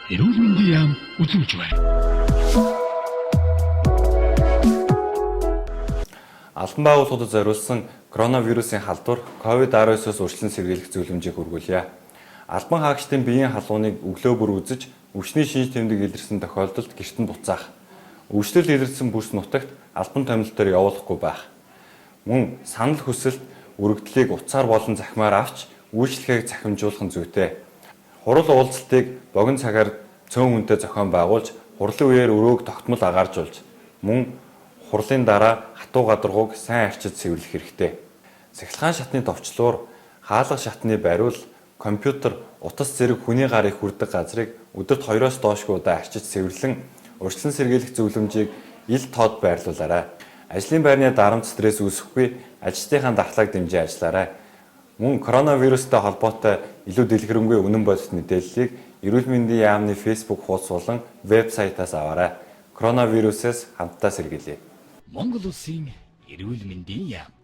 эрүүл мэндийн яам үзүүлж байна. Албан байгууллагуудад зориулсан коронавирусын халдвар COVID-19-с өршлөн сэргийлэх зөвлөмжийг хүргүүлье. Албан хаагчдын биеийн халууныг өглөө бүр үзэж, өвчний шинж тэмдэг илэрсэн тохиолдолд гэрт нь буцаах. Өвчлөл илэрсэн бүс нутагт албан томилолтоор явуулахгүй байх. Мөн санал хүсэлт өргөдлийг утсаар болон захимаар авч үйлчлэгийг захимжуулах нь зүйтэй. Хурал уулзалтыг богино цагаар цөөн хүнтэй зохион байгуулж, хурлын үеэр өрөөг тогтмол агааржуулж, мөн хурлын дараа хатуу гадаргууг сайн арчиж цэвэрлэх хэрэгтэй. Цахилгаан шатны товчлуур, хаалга шатны бариул, компьютер, утас зэрэг хүний гарыг хүрдэг газрыг өдөрт 2-оос доошгүй удаа арчиж цэвэрлэн урьдчилан сэргийлэх зөвлөмжийг ил тод байрлуулаарай. Ажлын байрны дарамт стресс үүсэхгүй, ажилтныхаа дархлааг дэмжиж ажиллаарай. Мөн коронавирустай холбоотой илүү дэлгэрэнгүй үнэн бодит мэдээллийг эрүүл мэндийн яамны Facebook хуудас болон вебсайтаас аваарай. Коронавирусээс хамтдаа сэргийлье. Монгол улсын эрүүл мэндийн яам.